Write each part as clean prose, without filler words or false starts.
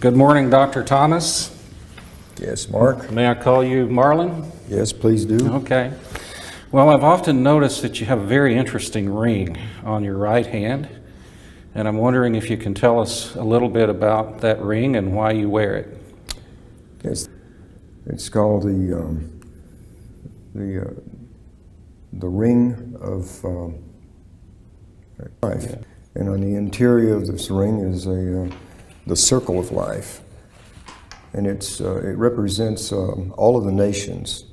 Good morning, Dr. Thomas. Yes, Mark. May I call you Marlin? Yes, please do. Okay. Well, I've often noticed that you have a very interesting ring on your right hand, and I'm wondering if you can tell us a little bit about that ring and why you wear it. Yes, it's called the ring of life, Yeah. and on the interior of this ring is the circle of life, and it represents all of the nations,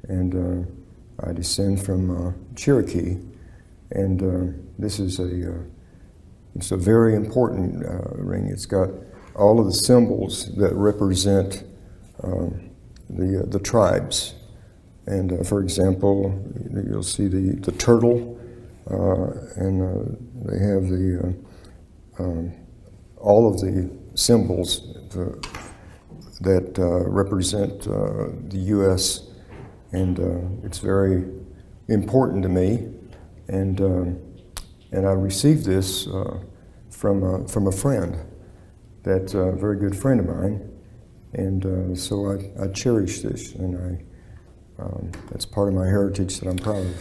and I descend from Cherokee, and this is it's a very important ring. It's got all of the symbols that represent the tribes. And for example, you'll see the turtle, and they have all of the symbols that represent the U.S., and it's very important to me. And I received this from a friend, that's a very good friend of mine, and so I cherish this, and that's part of my heritage that I'm proud of.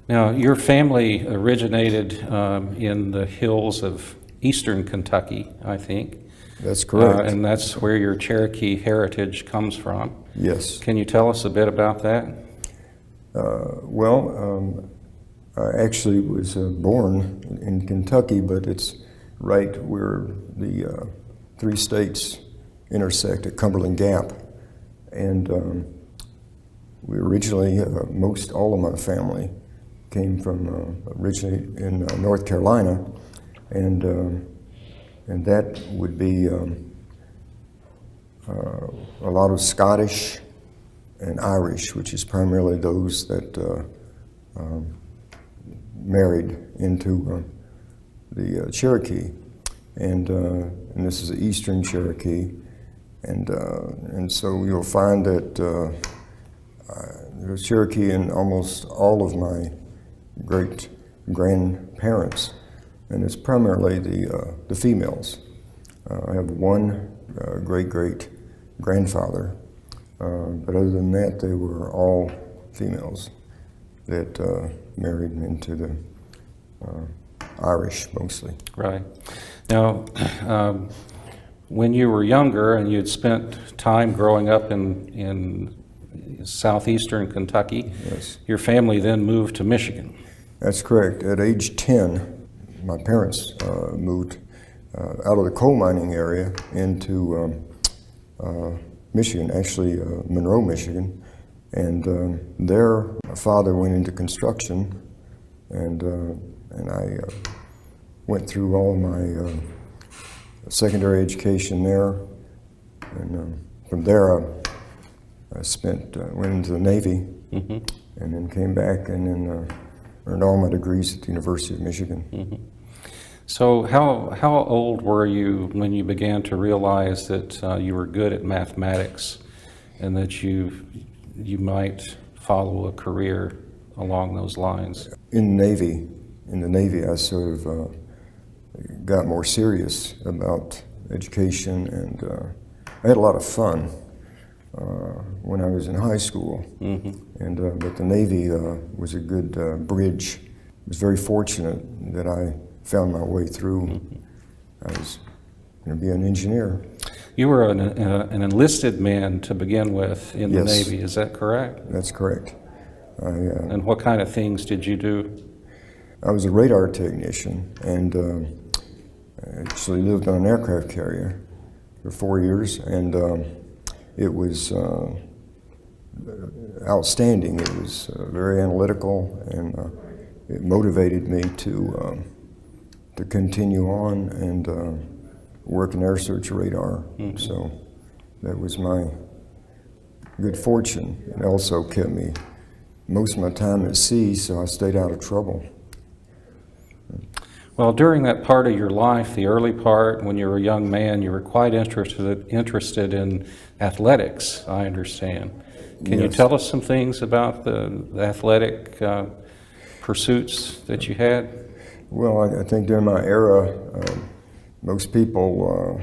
Now, your family originated in the hills of eastern Kentucky, I think. That's correct. And that's where your Cherokee heritage comes from. Yes. Can you tell us a bit about that? I actually was born in Kentucky, but it's right where the three states intersect at Cumberland Gap. And we originally, all of my family came from originally in North Carolina, and that would be a lot of Scottish and Irish, which is primarily those that married into the Cherokee, and this is the Eastern Cherokee, and so you'll find that there's Cherokee in almost all of my great grandparents, and it's primarily the females. I have one great grandfather, but other than that, they were all females that married into the Irish mostly. Right. Now, when you were younger and you'd spent time growing up in southeastern Kentucky, Yes. Your family then moved to Michigan. That's correct. At age 10, my parents moved out of the coal mining area into Michigan, actually Monroe, Michigan, and there my father went into construction, and I went through all of my secondary education there, and from there I went into the Navy, Mm-hmm. and then came back and then earned all my degrees at the University of Michigan. Mm-hmm. So how old were you when you began to realize that you were good at mathematics and that you might follow a career along those lines? In the Navy, I sort of got more serious about education, and I had a lot of fun when I was in high school. Mm-hmm. And but the Navy was a good bridge. I was very fortunate that I found my way through. Mm-hmm. I was going to be an engineer. You were an enlisted man to begin with in the Yes. Navy, is that correct? That's correct. And what kind of things did you do? I was a radar technician, and I actually lived on an aircraft carrier for 4 years, and it was outstanding. It was very analytical, and it motivated me to continue on and work in air search radar. Mm-hmm. So that was my good fortune. It also kept me most of my time at sea, so I stayed out of trouble. Well, during that part of your life, the early part, when you were a young man, you were quite interested in athletics, I understand. Can you Yes. tell us some things about the athletic pursuits that you had? Well, I think during my era, most people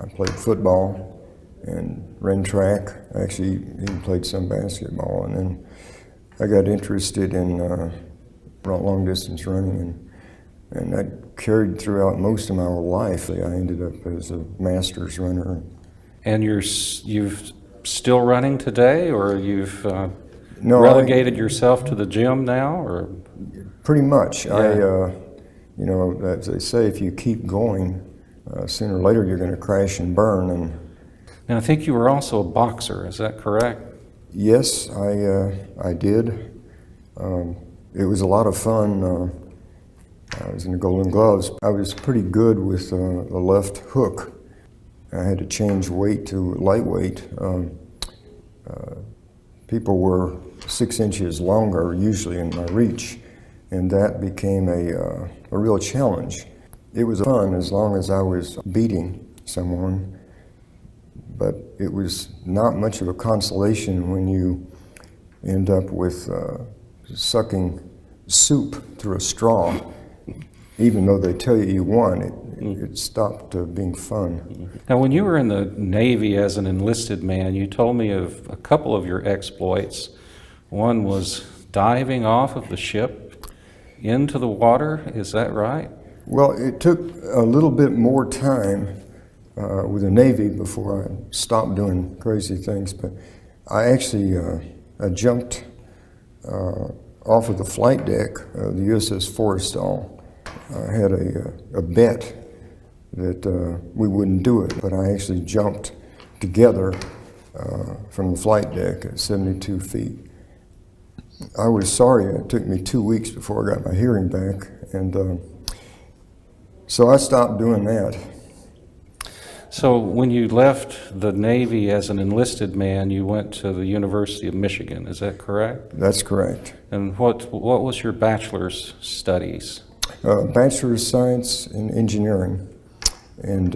I played football and ran track. I actually even played some basketball, and then I got interested in long distance running, and that carried throughout most of my life. I ended up as a master's runner. And you've still running today, or you've No, relegated yourself to the gym now, or? Pretty much. Yeah. You know, as they say, if you keep going, sooner or later you're going to crash and burn. And Now, I think you were also a boxer, is that correct? yes, I did. It was a lot of fun. I was in the Golden Gloves. I was pretty good with the left hook. I had to change weight to lightweight. People were 6 inches longer usually in my reach, and that became a real challenge. It was fun as long as I was beating someone, but it was not much of a consolation when you end up with sucking soup through a straw. Even though they tell you won, it stopped being fun. Now, when you were in the Navy as an enlisted man, you told me of a couple of your exploits. One was diving off of the ship into the water, is that right? Well, it took a little bit more time with the Navy before I stopped doing crazy things, but I actually I jumped off of the flight deck of the USS Forrestal. I had a bet that we wouldn't do it, but I actually jumped together from the flight deck at 72 feet. I was sorry. It took me 2 weeks before I got my hearing back, and so I stopped doing that. So when you left the Navy as an enlisted man, you went to the University of Michigan, is that correct? That's correct. And what was your bachelor's studies? Bachelor of Science in Engineering, and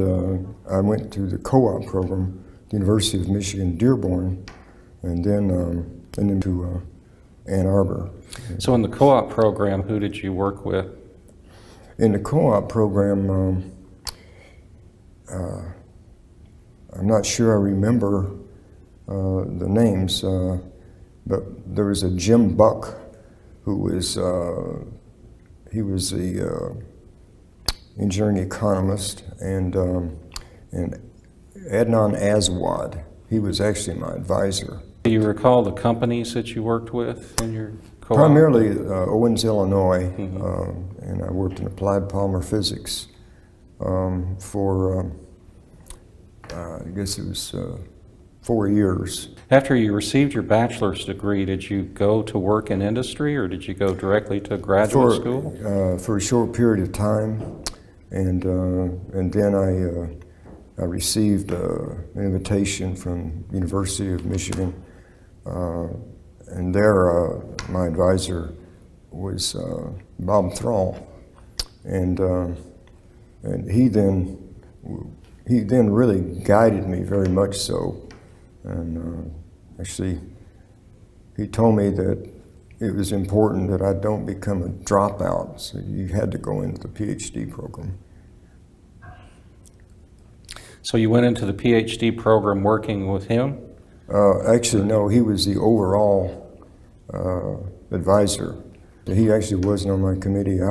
I went to the co-op program, the University of Michigan, Dearborn, and then into Ann Arbor. So in the co-op program, who did you work with? In the co-op program, I'm not sure I remember the names, but there was a Jim Buck who was he was the engineering economist, and Adnan Aswad, he was actually my advisor. Do you recall the companies that you worked with in your co-op? Primarily Owens, Illinois, and I worked in applied polymer physics for, I guess it was 4 years. After you received your bachelor's degree, did you go to work in industry, or did you go directly to graduate school? For a short period of time, and then I received an invitation from University of Michigan, and there my advisor was Bob Thrall, and he then really guided me very much so. And actually, he told me that it was important that I don't become a dropout, so you had to go into the PhD program. So you went into the PhD program working with him? Actually, no, he was the overall advisor. He actually wasn't on my committee.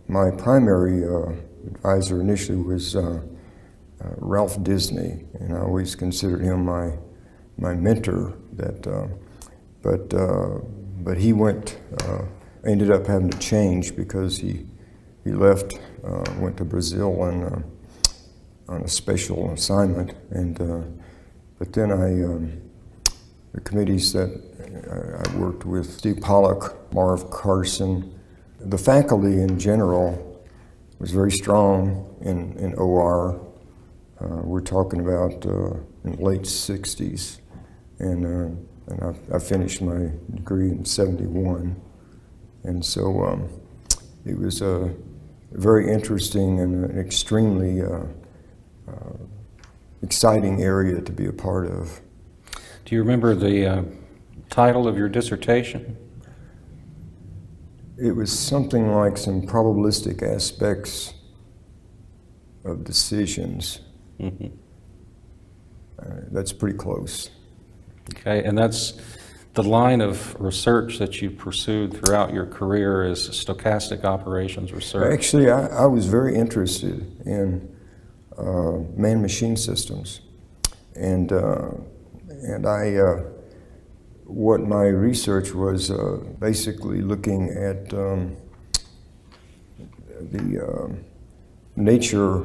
My primary advisor initially was Ralph Disney, and I always considered him my mentor. But he ended up having to change because he left, went to Brazil on a special assignment, and but then the committees that I worked with, Steve Pollock, Marv Carson, the faculty in general was very strong in OR. We're talking about in the late 60s, and I finished my degree in 71. And so it was a very interesting and an extremely exciting area to be a part of. Do you remember the title of your dissertation? It was something like some probabilistic aspects of decisions. Mhm. That's pretty close. Okay, and that's the line of research that you pursued throughout your career is stochastic operations research. Actually, I was very interested in man-machine systems, and what my research was basically looking at the nature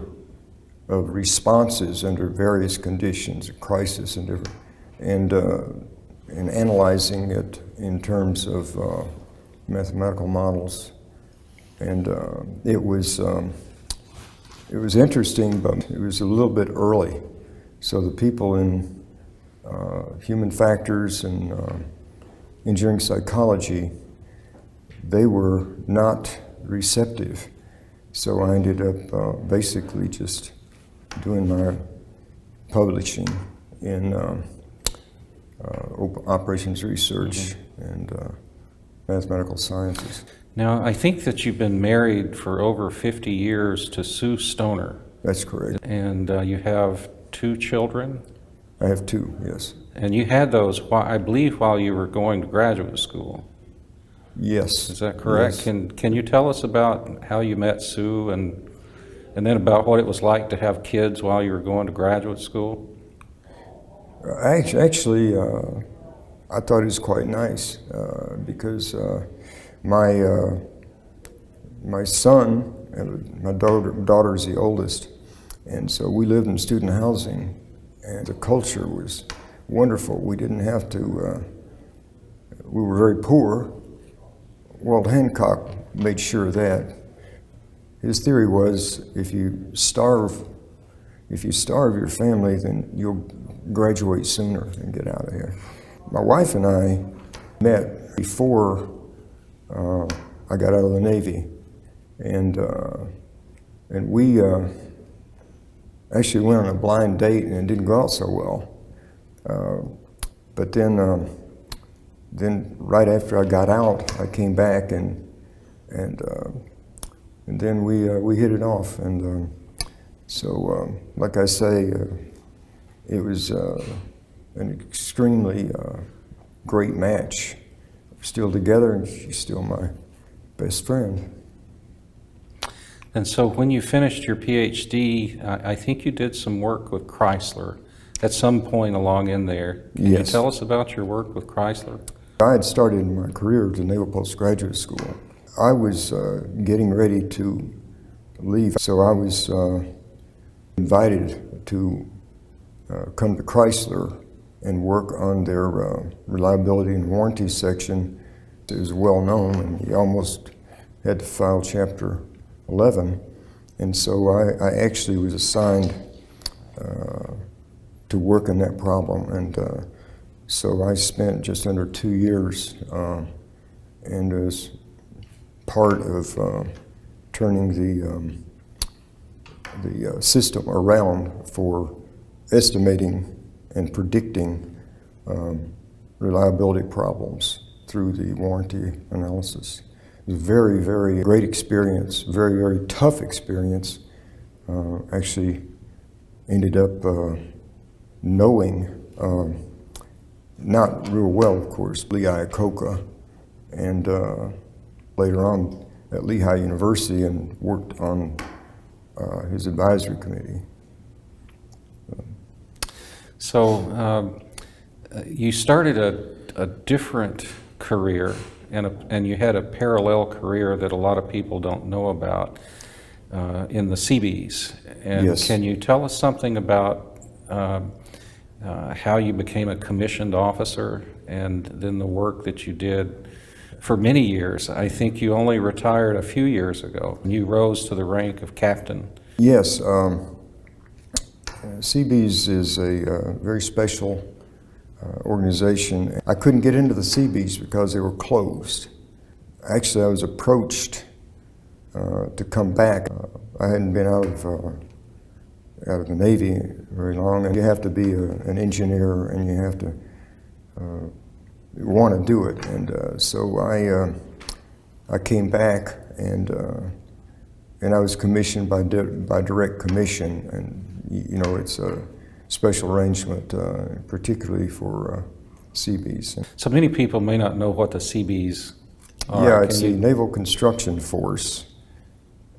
of responses under various conditions, a crisis and different, and analyzing it in terms of mathematical models. And it was interesting, but it was a little bit early. So the people in human factors and engineering psychology, they were not receptive. So I ended up basically just doing my publishing in operations research and mathematical sciences. Now, I think that you've been married for over 50 years to Sue Stoner, That's correct. and you have 2 children, I have 2, yes. and you had those, I believe, while you were going to graduate school. Yes. Is that correct? Yes. Can you tell us about how you met Sue and then about what it was like to have kids while you were going to graduate school? Actually, I thought it was quite nice because my son and my daughter's the oldest, and so we lived in student housing, and the culture was wonderful. We didn't have to. We were very poor. Walt Hancock made sure of that. His theory was if you starve your family, then you'll graduate sooner and get out of here. My wife and I met before I got out of the Navy, and we actually went on a blind date, and it didn't go out so well. But then right after I got out, I came back, and then we hit it off, and so like I say, it was an extremely great match. We're still together, and she's still my best friend. And so when you finished your PhD, I think you did some work with Chrysler at some point along in there. Can Yes. you tell us about your work with Chrysler? I had started my career at the Naval Postgraduate School. I was getting ready to leave, so I was invited to come to Chrysler and work on their reliability and warranty section. It was well known, and you almost had to file Chapter 11. And so I actually was assigned to work on that problem. And so I spent just under 2 years and as part of turning the system around for estimating and predicting reliability problems through the warranty analysis. It was a very, very great experience, very, very tough experience. Actually ended up knowing, not real well, of course, Lehigh, and later on at Lehigh University, and worked on his advisory committee. So you started a different career, and you had a parallel career that a lot of people don't know about in the Seabees. And Yes. Can you tell us something about how you became a commissioned officer and then the work that you did for many years? I think you only retired a few years ago. You rose to the rank of captain. Yes, Seabees is a very special organization. I couldn't get into the Seabees because they were closed. Actually, I was approached to come back. I hadn't been out of the Navy very long, and you have to be an engineer, and you have to want to do it. And so I came back, and and I was commissioned by direct commission, and it's a special arrangement, particularly for Seabees. So many people may not know what the Seabees are. Yeah, it's the Naval Construction Force,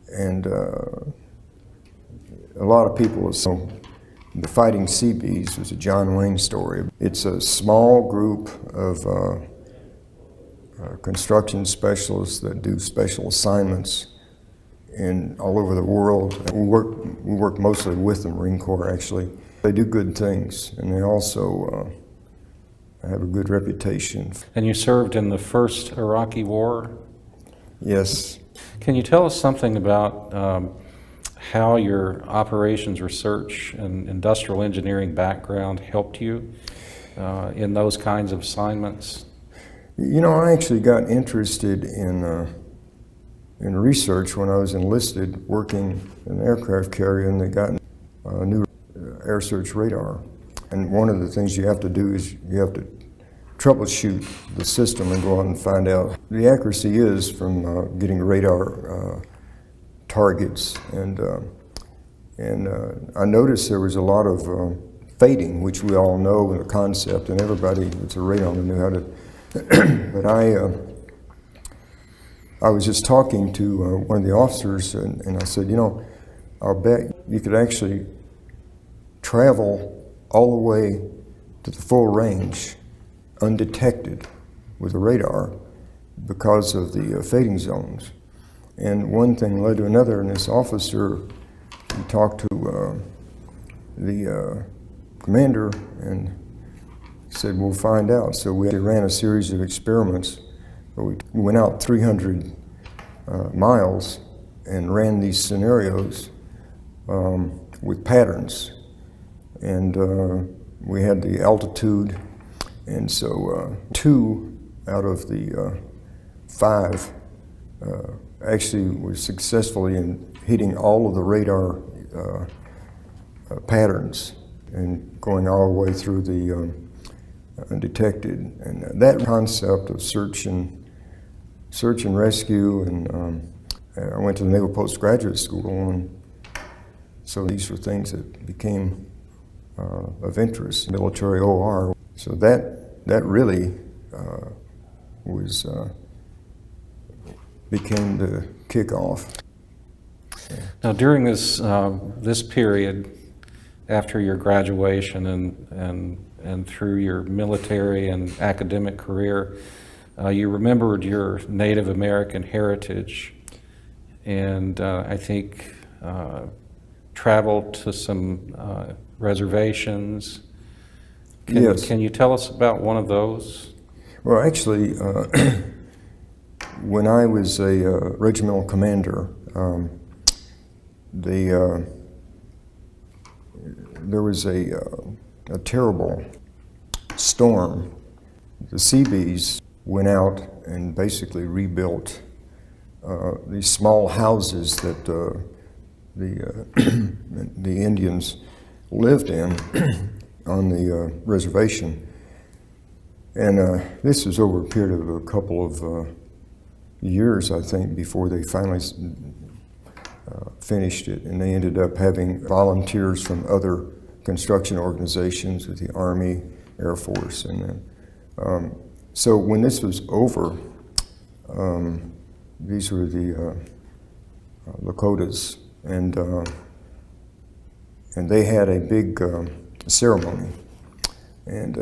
and a lot of people assume the Fighting Seabees was a John Wayne story. It's a small group of construction specialists that do special assignments all over the world. We work mostly with the Marine Corps, actually. They do good things, and they also have a good reputation. And you served in the first Iraqi war? Yes. Can you tell us something about how your operations research and industrial engineering background helped you in those kinds of assignments? I actually got interested in research when I was enlisted, working in an aircraft carrier, and they got a new air search radar. And one of the things you have to do is you have to troubleshoot the system and go out and find out the accuracy is from getting radar targets. And I noticed there was a lot of fading, which we all know the concept, and everybody that's a radar knew how to. But I was just talking to one of the officers, and I said, I'll bet you could actually travel all the way to the full range undetected with a radar because of the fading zones. And one thing led to another, and this officer, he talked to the commander, and said, we'll find out. So we ran a series of experiments. We went out 300 miles and ran these scenarios with patterns. And we had the altitude, and so 2 out of the 5 actually were successfully in hitting all of the radar patterns and going all the way through the undetected. And that concept of search and rescue, and I went to the Naval Postgraduate School, and so these were things that became of interest, military OR. So that really became the kickoff. Now, during this period after your graduation and through your military and academic career, you remembered your Native American heritage, and I think traveled to some reservations. Yes. Can you tell us about one of those? Well, actually, when I was a regimental commander, there was a terrible storm. The Seabees went out and basically rebuilt these small houses that the Indians lived in on the reservation. And this was over a period of a couple of years, I think, before they finally finished it. And they ended up having volunteers from other construction organizations with the Army, Air Force. And so when this was over, these were the Lakotas, and they had a big ceremony. And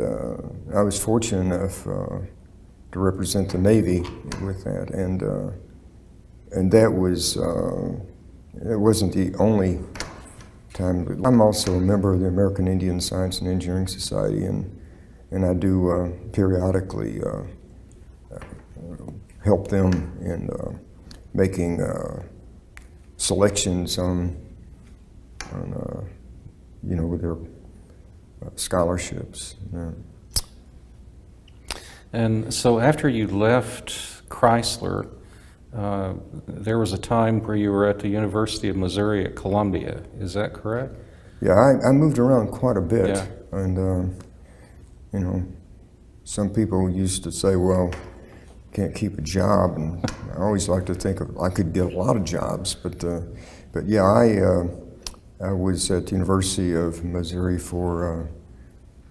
I was fortunate enough to represent the Navy with that, and that was it wasn't the only time. I'm also a member of the American Indian Science and Engineering Society, and I do periodically help them in making selections on with their scholarships. And so after you left Chrysler, there was a time where you were at the University of Missouri at Columbia. Is that correct? Yeah, I moved around quite a bit. Yeah. And, some people used to say, well, can't keep a job, and I always like to think I could get a lot of jobs, but yeah, I was at the University of Missouri for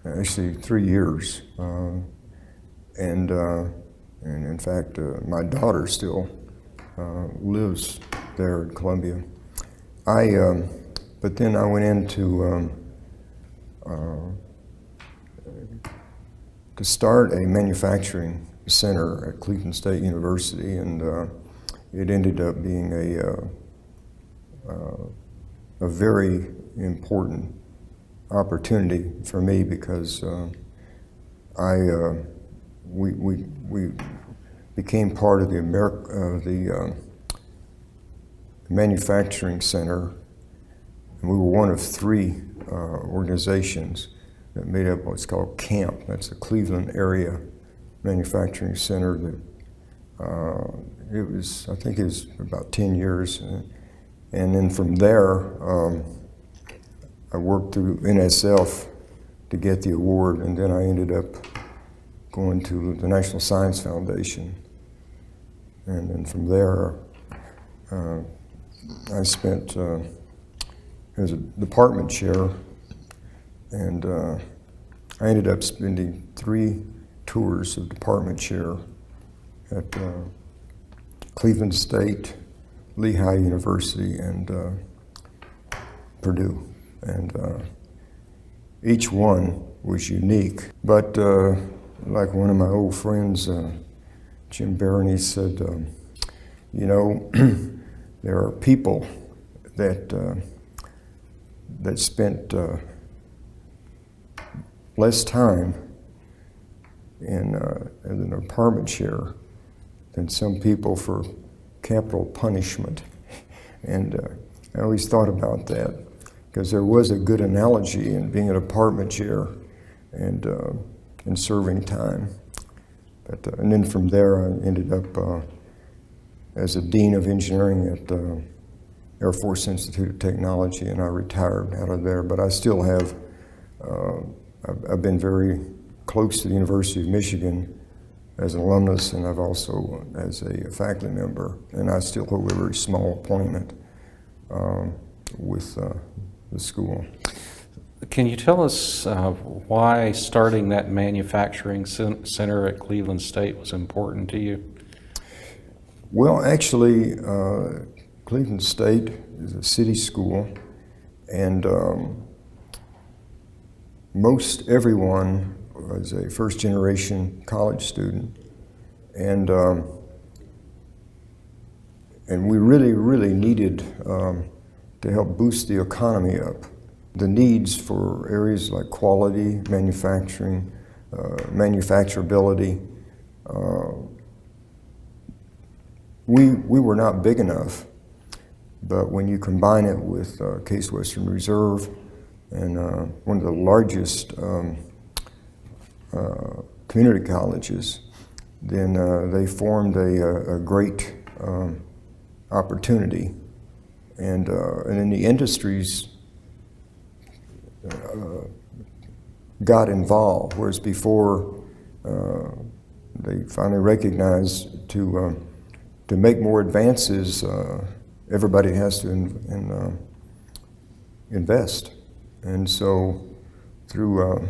actually 3 years, and in fact, my daughter still lives there in Columbia. But then I went into to start a manufacturing center at Cleveland State University, and it ended up being a very important opportunity for me because we became part of the manufacturing center, and we were one of 3 organizations that made up what's called CAMP. That's the Cleveland Area Manufacturing Center. That I think it was about 10 years, and then from there I worked through NSF to get the award, and then I ended up going to the National Science Foundation, and then from there I spent as a department chair, and I ended up spending 3 tours of department chair at Cleveland State, Lehigh University, and Purdue, and each one was unique. But like one of my old friends, Jim Barony, said, you know, there are people that spent less time in an apartment chair than some people for capital punishment. And I always thought about that, because there was a good analogy in being an apartment chair and serving time. But, and then from there I ended up as a dean of engineering at Air Force Institute of Technology, and I retired out of there. But I still have, I've been very close to the University of Michigan as an alumnus, and I've also as a faculty member, and I still hold a very small appointment with the school. Can you tell us why starting that manufacturing center at Cleveland State was important to you? Well, actually, Cleveland State is a city school, and most everyone was a first-generation college student, and we really needed to help boost the economy up. The needs for areas like quality, manufacturing, manufacturability, we were not big enough. But when you combine it with Case Western Reserve and one of the largest community colleges, then they formed a great opportunity. And then the industries got involved, whereas before they finally recognized to make more advances, everybody has to invest. And so through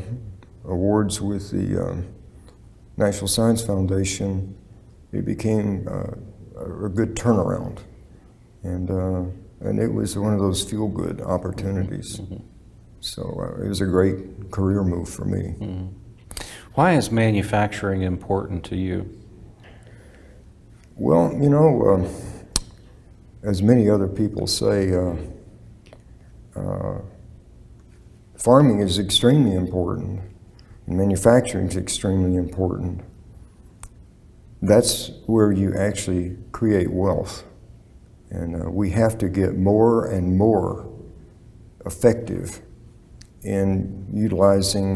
awards with the National Science Foundation, it became a good turnaround. And it was one of those feel-good opportunities. Mm-hmm. So it was a great career move for me. Mm-hmm. Why is manufacturing important to you? Well, you know, as many other people say, farming is extremely important, and manufacturing is extremely important. That's where you actually create wealth. And we have to get more and more effective in utilizing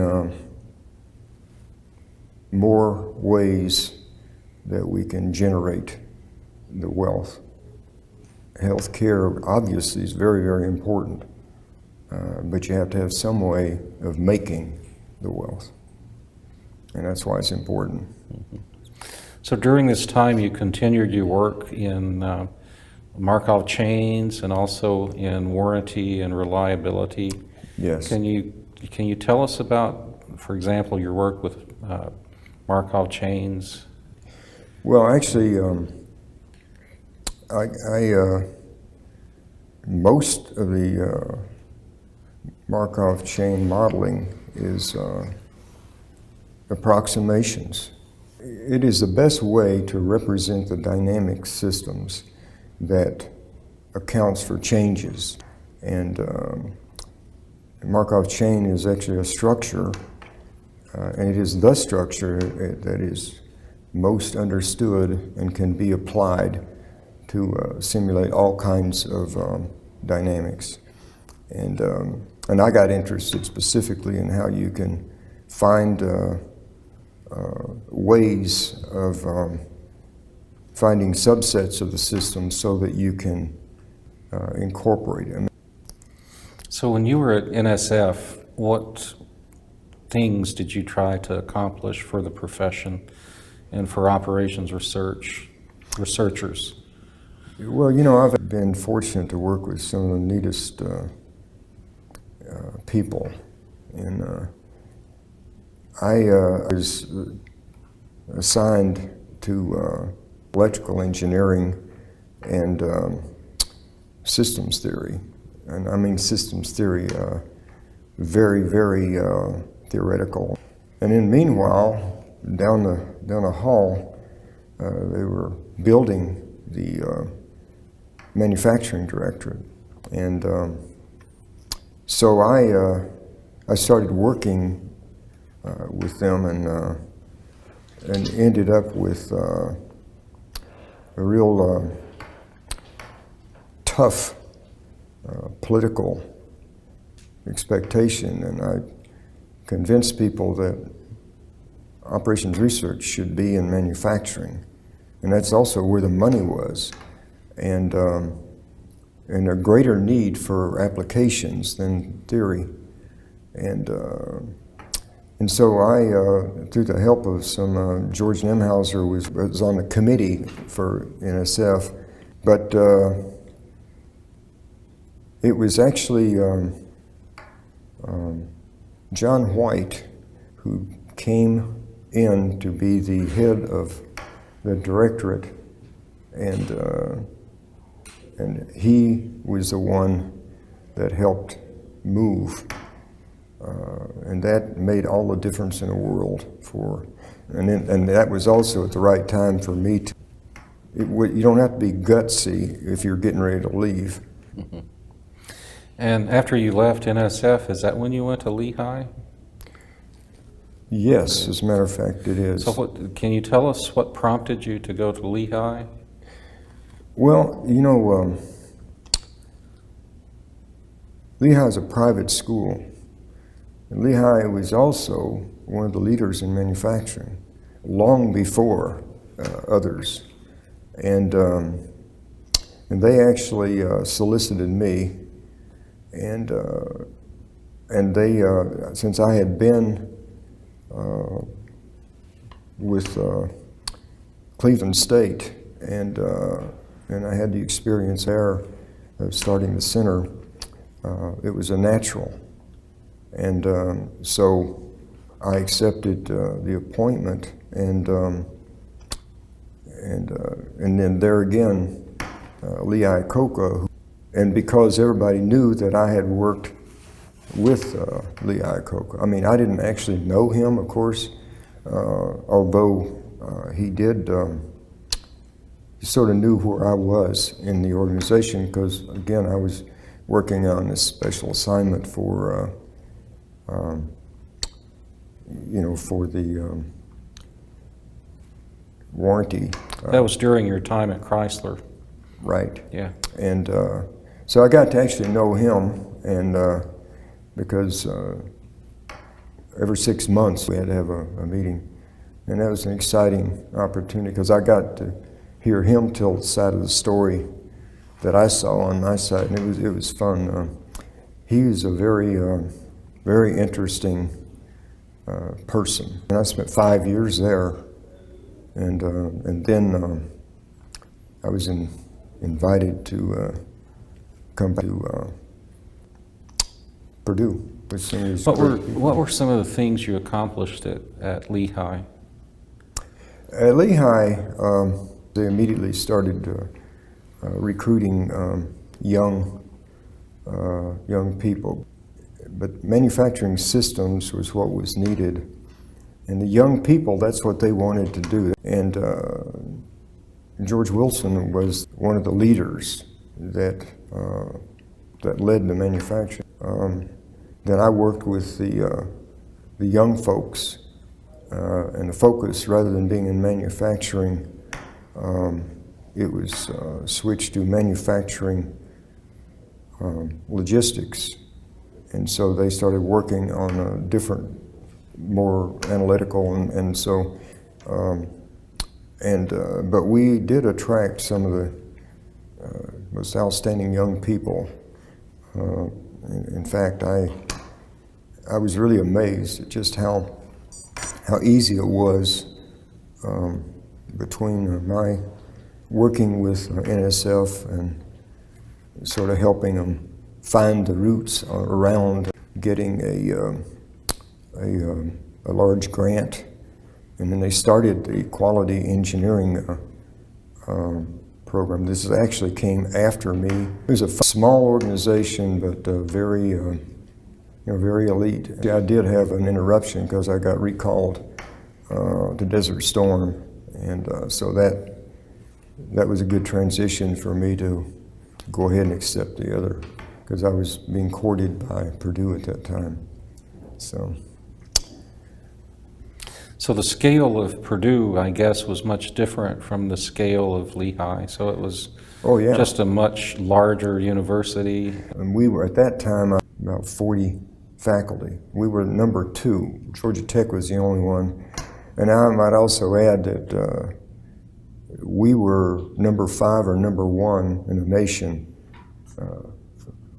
more ways that we can generate the wealth. Healthcare obviously is very important, but you have to have some way of making the wealth, and that's why it's important. Mm-hmm. So during this time, you continued your work in Markov Chains and also in warranty and reliability. Yes. Can you tell us about, for example, your work with Markov Chains? Well, actually, most of the Markov chain modeling is approximations. It is the best way to represent the dynamic systems that accounts for changes. And Markov chain is actually a structure, and it is the structure that is most understood and can be applied to simulate all kinds of dynamics. And I got interested specifically in how you can find ways of finding subsets of the system so that you can incorporate them. So when you were at NSF, what things did you try to accomplish for the profession and for operations researchers? Well, you know, I've been fortunate to work with some of the neatest people. And I was assigned to electrical engineering and systems theory. And I mean systems theory, very, very theoretical. And then meanwhile, down the hall, they were building the manufacturing directorate. And so I started working with them and ended up with a real tough political expectation, and I convinced people that operations research should be in manufacturing, and that's also where the money was, and a greater need for applications than theory, and so I, through the help of some George Nemhauser, was on the committee for NSF, but it was actually John White who came in to be the head of the directorate, and he was the one that helped move, and that made all the difference in the world and that was also at the right time for me to. You don't have to be gutsy if you're getting ready to leave. Mm-hmm. And after you left NSF, is that when you went to Lehigh? Yes, as a matter of fact, it is. So can you tell us what prompted you to go to Lehigh? Well, you know, Lehigh is a private school. And Lehigh was also one of the leaders in manufacturing, long before others. And they actually solicited me. And they, since I had been with Cleveland State, and I had the experience there of starting the center, it was a natural. And so I accepted the appointment, and then there again, Lehigh Coca. And because everybody knew that I had worked with Lehigh Coca, I mean, I didn't actually know him, of course, although he did, he sort of knew where I was in the organization, because, again, I was working on this special assignment for, for the warranty. That was during your time at Chrysler. Right. Yeah. And so I got to actually know him, and because every 6 months we had to have a meeting, and that was an exciting opportunity because I got to hear him tell the side of the story that I saw on my side, and it was fun. He was a very very interesting person, and I spent 5 years there, And then I was invited to come back to Purdue. What were some of the things you accomplished at Lehigh? At Lehigh, they immediately started recruiting young people, but manufacturing systems was what was needed, and the young people, that's what they wanted to do. And George Wilson was one of the leaders that led the manufacturing. Then I worked with the young folks, and the focus, rather than being in manufacturing, it was switched to manufacturing logistics. And so they started working on a different, more analytical, but we did attract some of the most outstanding young people. In fact, I was really amazed at just how easy it was between my working with NSF and sort of helping them find the roots around getting a large grant. And then they started the quality engineering program. This actually came after me. It was a small organization, but very elite. I did have an interruption because I got recalled to Desert Storm, and so that was a good transition for me to go ahead and accept the other, because I was being courted by Purdue at that time. So the scale of Purdue, I guess, was much different from the scale of Lehigh. So it was just a much larger university. And we were, at that time, about 40 faculty. We were number 2. Georgia Tech was the only one. And I might also add that we were number 5 or number 1 in the nation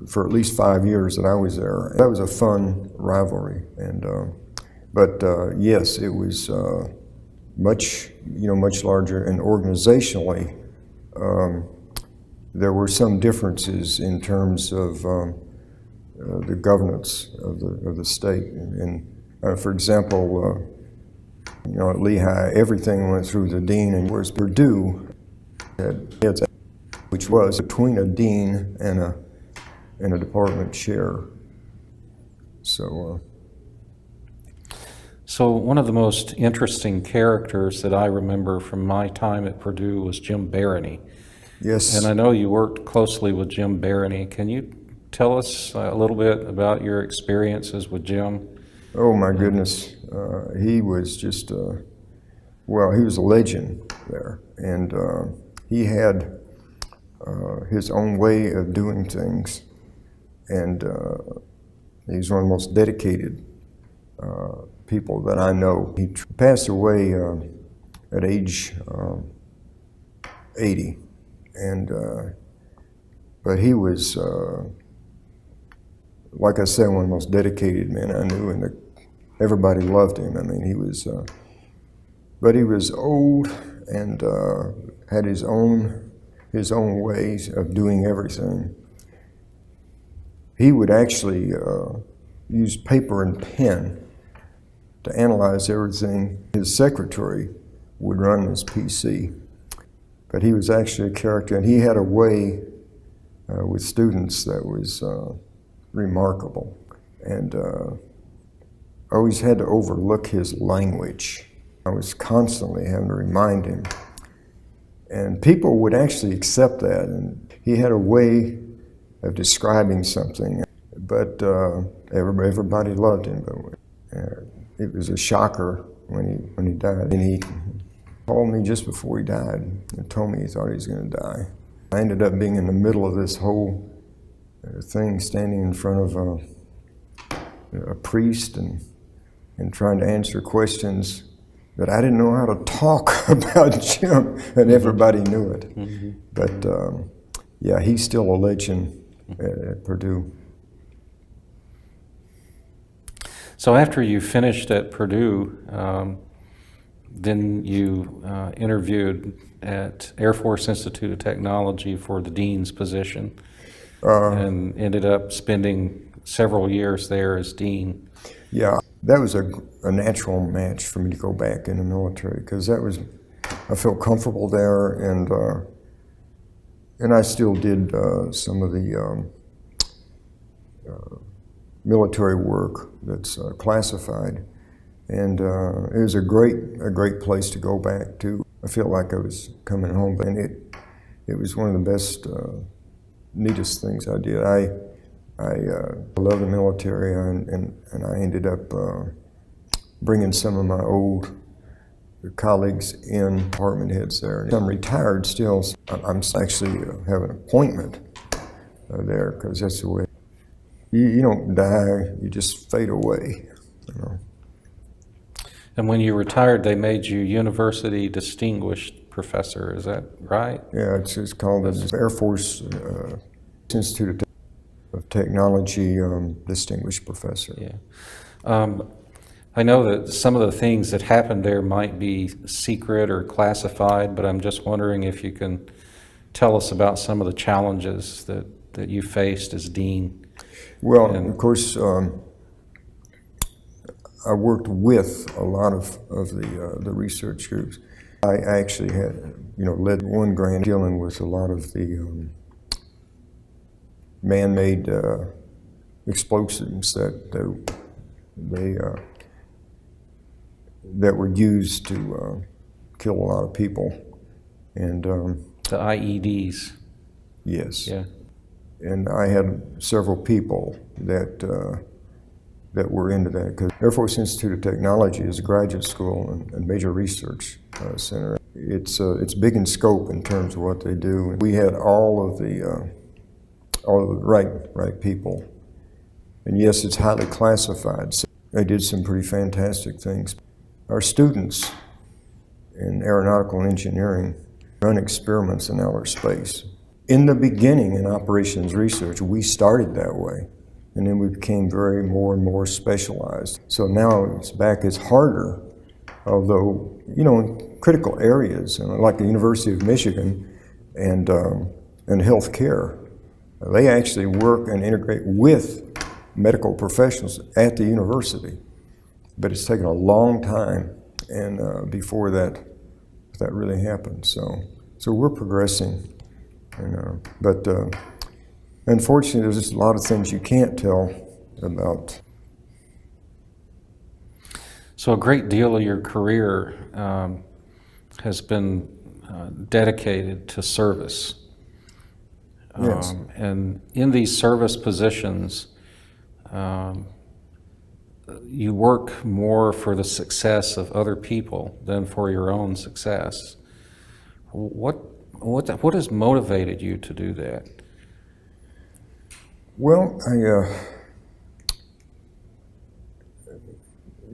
for at least 5 years that I was there. That was a fun rivalry. But yes, it was much larger, and organizationally, there were some differences in terms of the governance of the state. And for example, at Lehigh, everything went through the dean, and whereas Purdue had heads, which was between a dean and a department chair. So one of the most interesting characters that I remember from my time at Purdue was Jim Barony. Yes. And I know you worked closely with Jim Barony. Can you tell us a little bit about your experiences with Jim? Oh my goodness. He was just, he was a legend there. And he had his own way of doing things. And he was one of the most dedicated people that I know. He passed away at age 80, but he was, like I said, one of the most dedicated men I knew, and everybody loved him. I mean, but he was old and had his own ways of doing everything. He would actually use paper and pen to analyze everything. His secretary would run his PC, but he was actually a character, and he had a way with students that was remarkable. And I always had to overlook his language. I was constantly having to remind him. And people would actually accept that, and he had a way of describing something, but everybody loved him. But it was a shocker when he died. And he called me just before he died and told me he thought he was going to die. I ended up being in the middle of this whole thing, standing in front of a priest and trying to answer questions that I didn't know how to talk about Jim, and everybody knew it. Mm-hmm. But he's still a legend at Purdue. So after you finished at Purdue, then you interviewed at Air Force Institute of Technology for the dean's position, and ended up spending several years there as dean. Yeah, that was a natural match for me to go back in the military, because I felt comfortable there, and I still did some of the military work that's classified, and it was a great place to go back to. I felt like I was coming home, and it was one of the best, neatest things I did. I love the military, and I ended up bringing some of my old colleagues in, department heads there. I'm retired still. So I'm actually have an appointment there, because that's the way. You don't die, you just fade away. You know? And when you retired, they made you University Distinguished Professor, is that right? Yeah, it's called the Air Force Institute of Technology Distinguished Professor. Yeah. I know that some of the things that happened there might be secret or classified, but I'm just wondering if you can tell us about some of the challenges that you faced as dean. Well, of course, I worked with a lot of the research groups. I actually had, led one grant dealing with a lot of the man-made explosives that were used to kill a lot of people, and the IEDs. Yes. Yeah. And I had several people that were into that, because Air Force Institute of Technology is a graduate school and major research center. It's big in scope in terms of what they do. We had all of the right people, and yes, it's highly classified. So they did some pretty fantastic things. Our students in aeronautical engineering run experiments in outer space. In the beginning, in operations research, we started that way, and then we became more and more specialized. So now it's harder, although, in critical areas, like the University of Michigan and healthcare, they actually work and integrate with medical professionals at the university. But it's taken a long time, and before that really happened. So we're progressing. But unfortunately, there's just a lot of things you can't tell about. So a great deal of your career has been dedicated to service. Yes. And in these service positions, you work more for the success of other people than for your own success. What has motivated you to do that? Well,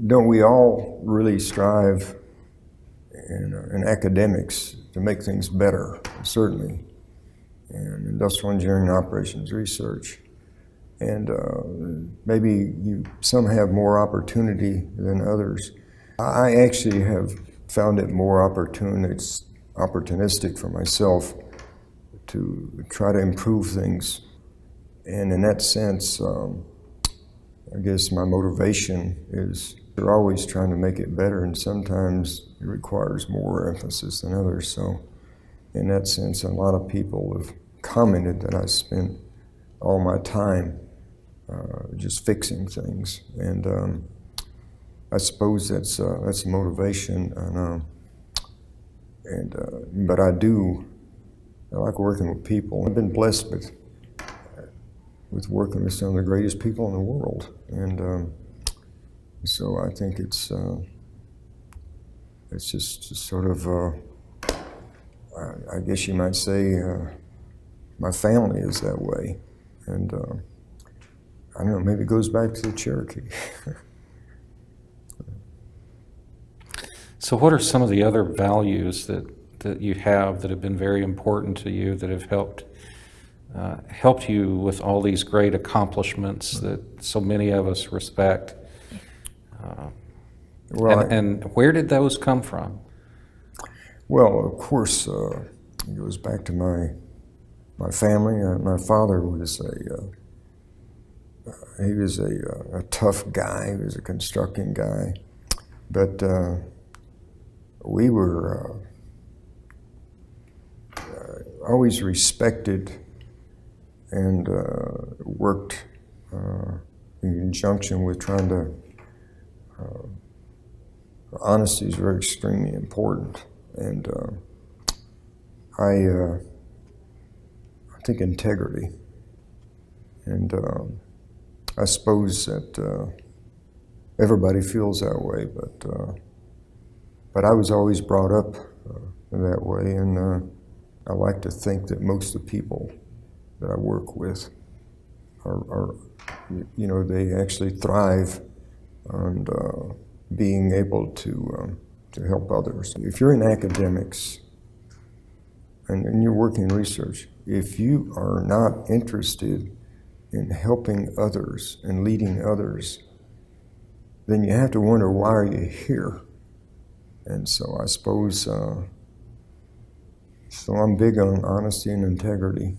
don't we all really strive in academics to make things better, certainly, in industrial engineering and operations research. And maybe some have more opportunity than others. I actually have found it more opportunistic for myself to try to improve things. And in that sense, I guess my motivation is you're always trying to make it better, and sometimes it requires more emphasis than others. So in that sense, a lot of people have commented that I spent all my time just fixing things. And I suppose that's the motivation. But I like working with people. I've been blessed with working with some of the greatest people in the world, and so I think it's just sort of I guess you might say my family is that way, and I don't know, maybe it goes back to the Cherokee. So what are some of the other values that you have that have been very important to you, that have helped you with all these great accomplishments that so many of us respect? Well, And where did those come from? well, of course, it goes back to my family. My father was he was a tough guy. He was a constructing guy, but we were always respected and worked in conjunction with trying to. Honesty is very extremely important, and I think integrity, and I suppose that everybody feels that way, but I was always brought up that way, and I like to think that most of the people that I work with are they actually thrive on being able to help others. If you're in academics and you're working in research, if you are not interested in helping others and leading others, then you have to wonder, why are you here? And so I suppose, so I'm big on honesty and integrity.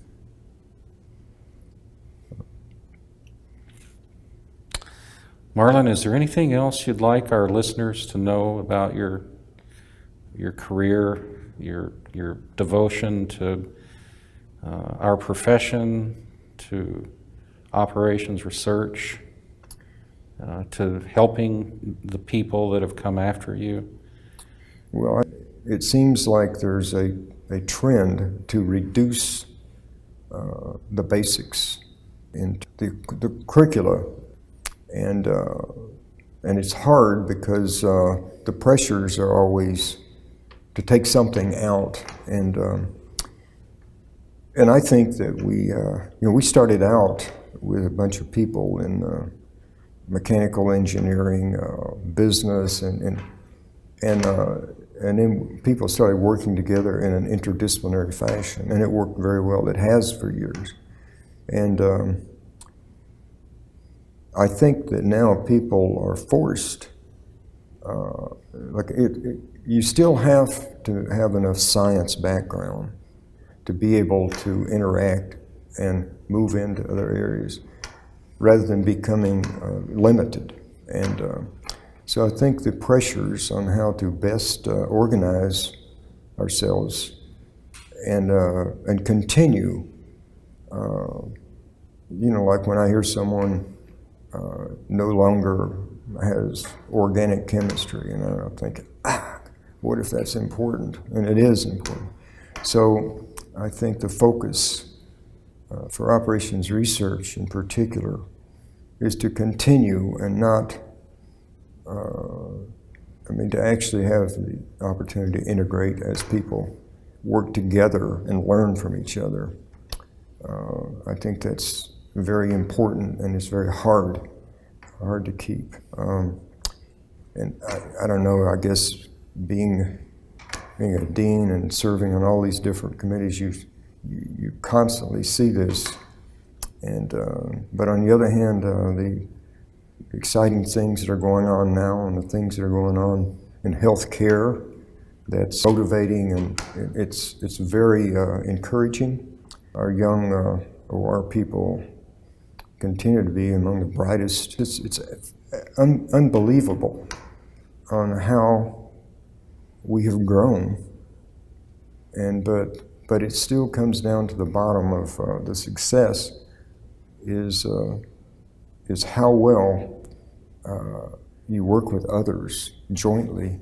Marlin, is there anything else you'd like our listeners to know about your career, your devotion to our profession, to operations research, to helping the people that have come after you? Well, it seems like there's a trend to reduce the basics in the curricula. And it's hard because the pressures are always to take something out, and I think that we started out with a bunch of people in mechanical engineering, business, and then people started working together in an interdisciplinary fashion, and it worked very well. It has for years, and I think that now people are forced, you still have to have enough science background to be able to interact and move into other areas rather than becoming limited. And so I think the pressures on how to best organize ourselves and continue, like when I hear someone no longer has organic chemistry, and I'm thinking, what if that's important? And it is important. So I think the focus for operations research in particular is to continue and not, to actually have the opportunity to integrate as people work together and learn from each other. I think that's very important, and it's very hard to keep. And I don't know, I guess being a dean and serving on all these different committees, you constantly see this. And but on the other hand, the exciting things that are going on now and the things that are going on in healthcare, that's motivating, and it's very encouraging. Our young OR people continue to be among the brightest. It's unbelievable on how we have grown, but it still comes down to the bottom of the success is how well you work with others jointly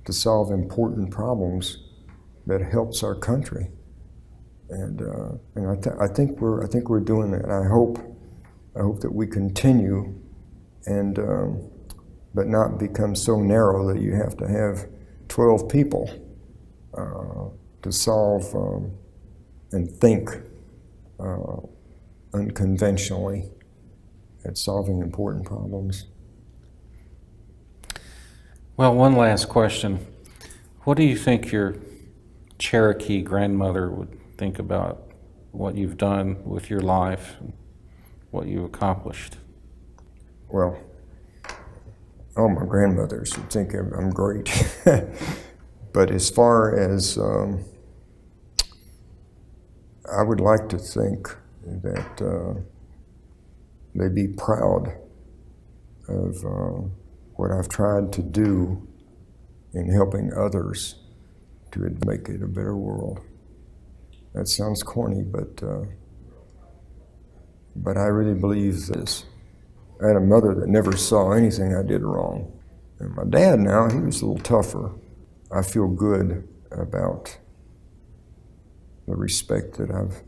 to solve important problems that helps our country, and I think we're doing that. I hope that we continue, and but not become so narrow that you have to have 12 people to solve and think unconventionally at solving important problems. Well, one last question. What do you think your Cherokee grandmother would think about what you've done with your life and what you've accomplished? Well, Oh, my grandmothers would think I'm great. But as far as, I would like to think that they'd be proud of what I've tried to do in helping others to make it a better world. That sounds corny, but I really believe this. I had a mother that never saw anything I did wrong. And my dad now, he was a little tougher. I feel good about the respect that I've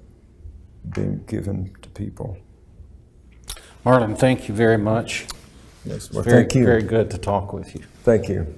been given to people. Marlin, thank you very much. Yes, well, Very, thank you. very good to talk with you. Thank you.